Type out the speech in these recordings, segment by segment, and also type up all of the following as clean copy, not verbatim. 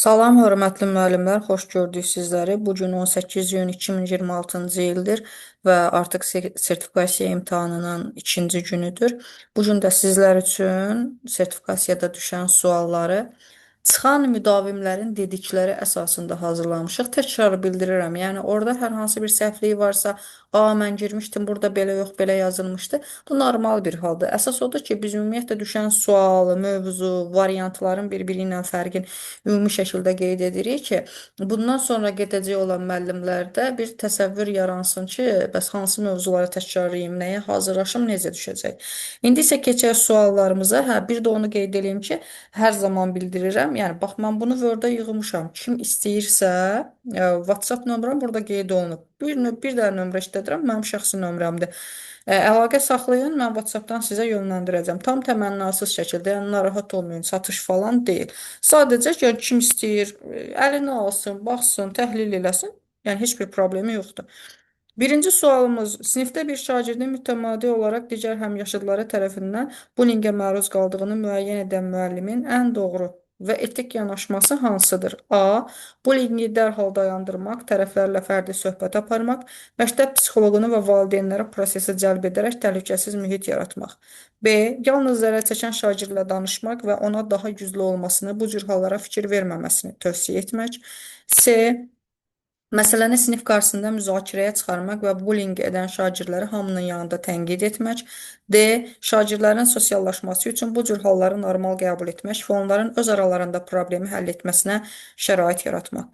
Salam, hörmətli müəllimlər, xoş gördük sizləri. Bu gün 18 iyun 2026-cı ildir və artıq sertifikasiya imtahanının ikinci günüdür. Bu gün də sizlər üçün sertifikasiyada düşən sualları çıxan müdavimlərin dedikləri əsasında hazırlamışıq. Təkrar bildirirəm. Yəni orada hər hansı bir səhvlik varsa, mən girmişdim, burada belə yox, belə yazılmışdı. Bu normal bir haldır. Əsas odur ki, biz ümumiyyətlə düşən sual, mövzu, variantların bir-biri ilə fərqini ümumi şəkildə qeyd edirik ki, bundan sonra gedəcək olan müəllimlərdə bir təsəvvür yaransın ki, bəs hansı mövzuları təkrarlayım, nəyə hazırlaşım, necə düşəcək. İndi isə keçək suallarımıza. Bir də onu qeyd edeyim ki, hər zaman bildirirəm. Yəni bax mən bunu Word-a yığmışam. Kim istəyirsə, WhatsApp nömrəm burada qeyd olunub. Bir də nömrə işlədirəm, mənim şəxsi nömrəmdir. Əlaqə saxlayın, mən WhatsApp-dan sizə yönləndirəcəm. Tam təmənnasız şəkildə, yəni narahat olmayın, satış falan deyil. Sadəcə ki, kim istəyir, əlinə alsın, baxsın, təhlil eləsin. Yəni heç bir problemi yoxdur. Birinci sualımız, sinifdə bir şagirdin mütəmadi olaraq digər həmyaşıdları tərəfindən bullyingə məruz qaldığını müəyyən edən müəllimin ən doğru və etik yanaşması hansıdır? A. Bullyingi dərhal dayandırmaq, tərəflərlə fərdi söhbət aparmaq, məktəb psixoloqunu və valideynləri prosesə cəlb edərək təhlükəsiz mühit yaratmaq. B. Yalnız zərər çəkən şagirdlə danışmaq və ona daha güclü olmasını, bu cür hallara fikir verməməsini tövsiyə etmək. C. Məsələni sinif qarşısında müzakirəyə çıxarmaq və bullying edən şagirdləri hamının yanında tənqid etmək. D. Şagirdlərin sosiallaşması üçün bu cür halları normal qəbul etmək və onların öz aralarında problemi həll etməsinə şərait yaratmaq.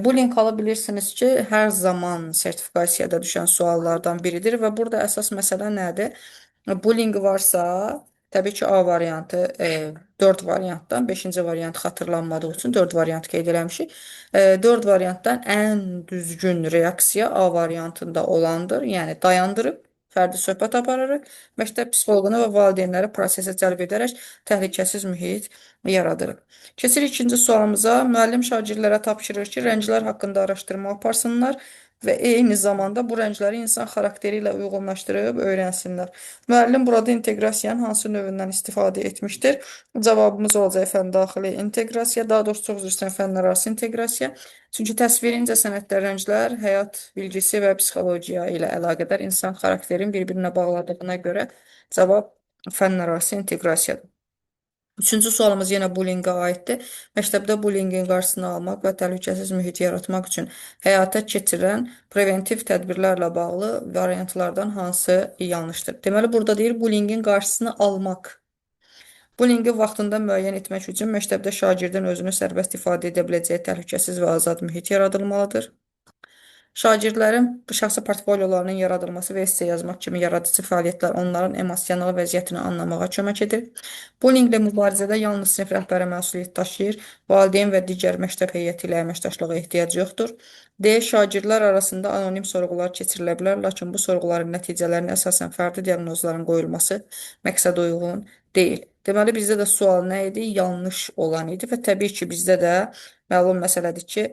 Bullying halı bilirsiniz ki, hər zaman sertifikasiyada düşən suallardan biridir və burada əsas məsələ nədir? Bullying varsa, təbii ki, A variantı 4 variantdan, 5-ci variant xatırlanmadığı üçün 4 variant qeyd eləmişik. 4 variantdan ən düzgün reaksiya A variantında olandır. Yəni dayandırıb, fərdi söhbət aparırıq, məktəb psixoloqunu və valideynləri prosesə cəlb edərək təhlükəsiz mühit yaradırıq. Keçirik ikinci sualımıza. Müəllim şagirdlərə tapşırır ki, rənglər haqqında araşdırma aparsınlar və eyni zamanda bu rəngləri insan xarakteri ilə uyğunlaşdırıb öyrənsinlər. Müəllim burada inteqrasiyanın hansı növündən istifadə etmişdir? Cavabımız olacaq fən daxili inteqrasiya, daha doğrusu çox üzr istəyirəm, fənlərarası inteqrasiya. Çünki təsviri incəsənətdə rənglər həyat bilgisi və psixologiya ilə əlaqədar insan xarakterin bir-birinə bağladığına görə cavab fənlərarası inteqrasiyadır. Üçüncü sualımız yenə bullyingə aiddir. Məktəbdə bullyingin qarşısını almaq və təhlükəsiz mühit yaratmaq üçün həyata keçirilən preventiv tədbirlərlə bağlı variantlardan hansı yanlışdır? Deməli, burada deyir bullyingin qarşısını almaq. Bullyingi vaxtında müəyyən etmək üçün məktəbdə şagirdin özünü sərbəst ifadə edə biləcəyi təhlükəsiz və azad mühit yaradılmalıdır. Şagirdlərin şəxsi portfolyolarının yaradılması və esse yazmaq kimi yaradıcı fəaliyyətlər onların emosional vəziyyətini anlamağa kömək edir. Bullyinglə mübarizədə yalnız sinif rəhbəri məsuliyyət daşıyır, valideyn və digər məktəb heyəti ilə əməkdaşlığa ehtiyac yoxdur. D. Şagirdlər arasında anonim sorğular keçirilə bilər, lakin bu sorğuların nəticələrinə əsasən fərdi diaqnozların qoyulması məqsədə uyğun deyil. Deməli, bizdə də sual nə idi? Yanlış olan idi və təbii ki, bizdə də məlum məsələdir ki,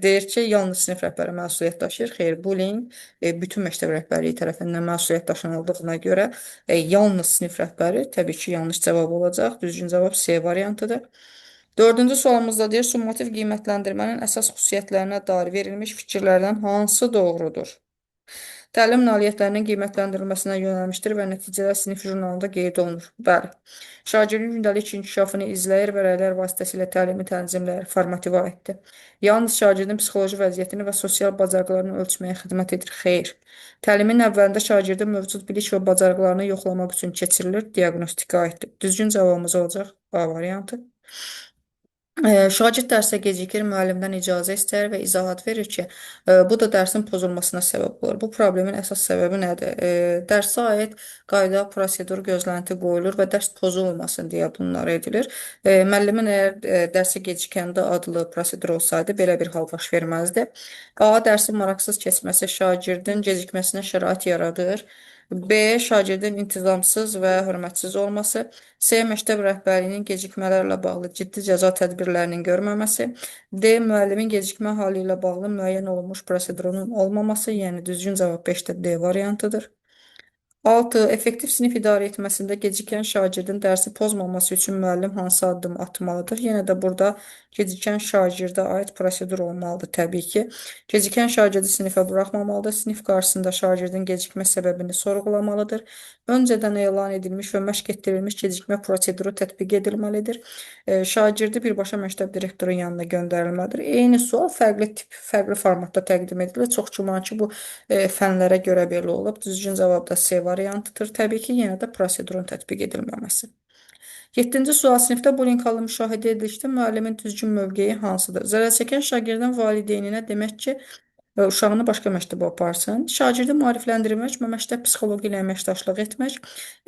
deyir ki, yalnız sinif rəhbəri məsuliyyət daşıyır. Xeyr, bullying bütün məktəb rəhbərliyi tərəfindən məsuliyyət daşınıldığına görə yalnız sinif rəhbəri təbii ki, yanlış cavab olacaq. Düzgün cavab C variantıdır. Dördüncü sualımızda deyir, summativ qiymətləndirmənin əsas xüsusiyyətlərinə dair verilmiş fikirlərdən hansı doğrudur? Təlim nailiyyətlərinin qiymətləndirilməsinə yönəlmişdir və nəticələr sinif jurnalında qeyd olunur. Bəli. Şagirdin gündəlik inkişafını izləyir və rəylər vasitəsilə təlimi tənzimləyir, formativa aiddir. Yalnız şagirdin psixoloji vəziyyətini və sosial bacarıqlarını ölçməyə xidmət edir. Xeyr. Təlimin əvvəlində şagirdin mövcud bilik və bacarıqlarını yoxlamaq üçün keçirilir, diaqnostika aiddir. Düzgün cavabımız olacaq A variantı. Şagird dərsə gecikir, müəllimdən icazə istəyir və izahat verir ki, bu da dərsin pozulmasına səbəb olur. Bu problemin əsas səbəbi nədir? Dərsə aid qayda, prosedur, gözlənti qoyulur və dərs pozulmasın deyə bunlar edilir. Müəllimin əgər dərsə gecikəndə adlı prosedur olsaydı, belə bir hal baş verməzdi. A. Dərsin maraqsız keçməsi şagirdin gecikməsinə şərait yaradır. B. Şagirdin intizamsız və hörmətsiz olması. C. Məktəb rəhbərliyinin gecikmələrlə bağlı ciddi cəza tədbirlərinin görməməsi. D. Müəllimin gecikmə halı ilə bağlı müəyyən olunmuş prosedurunun olmaması, yəni düzgün cavab 5-də D variantıdır. 6. Effektiv sinif idarə etməsində gecikən şagirdin dərsi pozmaması üçün müəllim hansı addım atmalıdır? Yenə də burada gecikən şagirdə aid prosedur olmalıdır təbii ki. Gecikən şagirdi sinifə buraxmamalıdır. Sinif qarşısında şagirdin gecikmə səbəbini sorğulamalıdır. Öncədən elan edilmiş və məşq etdirilmiş gecikmə proseduru tətbiq edilməlidir. Şagirdi birbaşa məktəb direktorunun yanına göndərilməlidir. Eyni sual fərqli tip, fərqli formatda təqdim edilir. Çox güman ki, bu fənlərə görə belə olub. Düzgün cavab da C variantıdır. Təbii ki, yenə də prosedurun tətbiq edilməməsi. 7-ci sual sinifdə bullying halı müşahidə edildikdə müəllimin düzgün mövqeyi hansıdır? Zərər çəkən şagirdin valideyninə demək ki, uşağını başqa məktəbə aparsın. Şagirdi maarifləndirmək və məktəb psixoloqu ilə əməkdaşlıq etmək.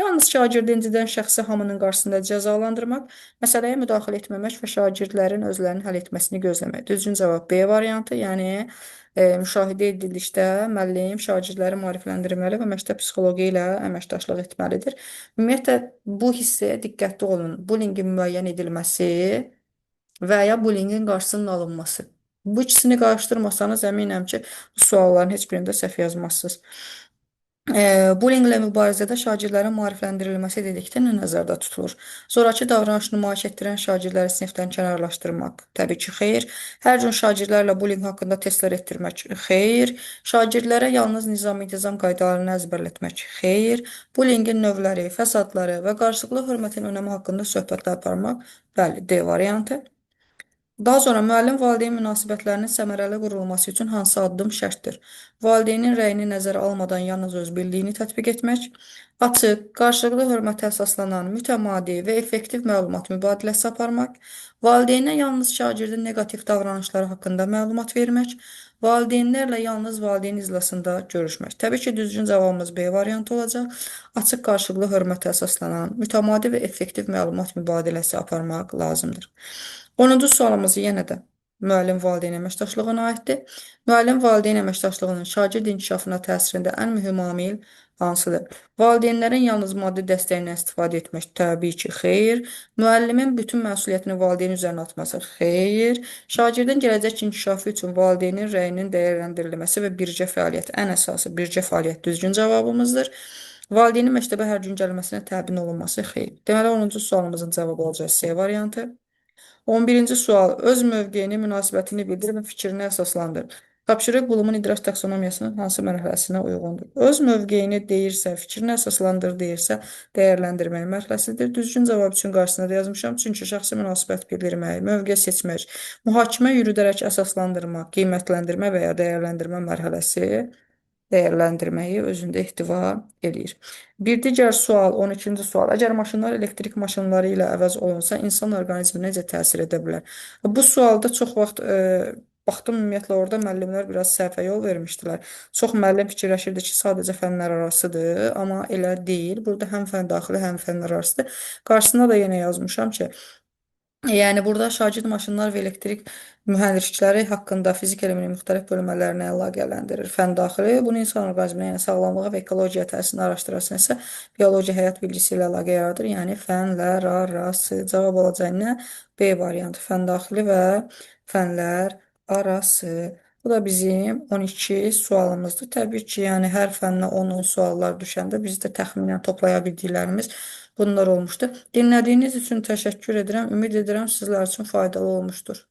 Yalnız şagirdi incidən şəxsi hamının qarşısında cəzalandırmaq, məsələyə müdaxilə etməmək və şagirdlərin özlərinin həll etməsini gözləmək. Düzgün cavab B variantı, yəni müşahidə edildikdə müəllim şagirdləri maarifləndirməli və məktəb psixoloqu ilə əməkdaşlıq etməlidir. Ümumiyyətlə, bu hissəyə diqqətli olun. Bullyingin müəyyən edilməsi və ya bullyingin qarşısının alınması. Bu ikisini qarışdırmasanız əminəm ki, bu sualların heç birində səhv yazmazsınız. Bullyinglə mübarizədə şagirdlərin maarifləndirilməsi dedikdə nə nəzərdə tutulur? Zorakı davranış nümayiş etdirən şagirdləri sinifdən kənarlaşdırmaq, təbii ki, xeyr. Hər gün şagirdlərlə bullying haqqında testlər etdirmək, xeyr. Şagirdlərə yalnız nizam-intizam qaydalarını əzbərlətmək, xeyr. Bullyingin növləri, fəsadları və qarşılıqlı hörmətin önəmi haqqında söhbətlər aparmaq, bəli, D variantı. Daha sonra müəllim valideyn münasibətlərinin səmərəli qurulması üçün hansı addım şərtdir? Valideynin rəyini nəzərə almadan yalnız öz bildiyini tətbiq etmək, açıq, qarşılıqlı hörmətə əsaslanan mütəmadi və effektiv məlumat mübadiləsi aparmaq, valideynə yalnız şagirdin neqativ davranışları haqqında məlumat vermək, valideynlərlə yalnız valideyn iclasında görüşmək. Təbii ki, düzgün cavabımız B variantı olacaq. Açıq, qarşılıqlı hörmətə əsaslanan mütəmadi və effektiv məlumat mübadiləsi aparmaq lazımdır. 10-cu sualımız yenə də müəllim valideyn əməkdaşlığına aiddir. Müəllim valideyn əməkdaşlığının şagird inkişafına təsirində ən mühüm amil hansıdır? Valideynlərin yalnız maddi dəstəyindən istifadə etmək təbii ki, xeyr. Müəllimin bütün məsuliyyətini valideyn üzərinə atması, xeyr. Şagirdin gələcək inkişafı üçün valideynin rəyinin dəyərləndirilməsi və birgə fəaliyyət, ən əsası birgə fəaliyyət düzgün cavabımızdır. Valideynin məktəbə hər gün gəlməsinə təbin olunması, xeyr. Deməli, 10-cu sualımızın cavabı olacaq C variantı. 11-ci sual. Öz mövqeyini, münasibətini bildir və fikrini əsaslandır. Tapşırıq Bloom'un idrak taksonomiyasının hansı mərhələsinə uyğundur? Öz mövqeyini deyirsə, fikrini əsaslandır deyirsə, dəyərləndirmək mərhələsidir. Düzgün cavab üçün qarşısına da yazmışam. Çünki şəxsi münasibət bildirmək, mövqe seçmək, mühakimə yürüdərək əsaslandırmaq, qiymətləndirmə və ya dəyərləndirmə mərhələsi dəyərləndirməyi özündə ehtiva eləyir. Bir digər sual, 12-ci sual. Əgər maşınlar elektrik maşınları ilə əvəz olunsa, insan orqanizminə necə təsir edə bilər? Bu sualda çox vaxt baxdım, ümumiyyətlə orada müəllimlər biraz səhvə yol vermişdilər. Çox müəllim fikirləşirdi ki, sadəcə fənlər arasıdır, amma elə deyil. Burada həm fən daxili, həm fənlər arasıdır. Qarşısına da yenə yazmışam ki, yəni burada şagird maşınlar və elektrik mühərrikləri haqqında fizik elminin müxtəlif bölmələrinə əlaqələndirir. Fən daxili bunu insan orqanizminə, yəni sağlamlığa və ekologiya təsirini araşdırırsa isə biologiya həyat bilgisi ilə əlaqə yaradır. Yəni fənlər arası cavab olacaq nə? B variantı fən daxili və fənlər arası. Bu da bizim 12 sualımızdır. Təbii ki, yəni hər fəndən 10 suallar düşəndə biz də təxminən toplaya bildiklərimiz bunlar olmuşdur. Dinlədiyiniz üçün təşəkkür edirəm. Ümid edirəm sizlər üçün faydalı olmuşdur.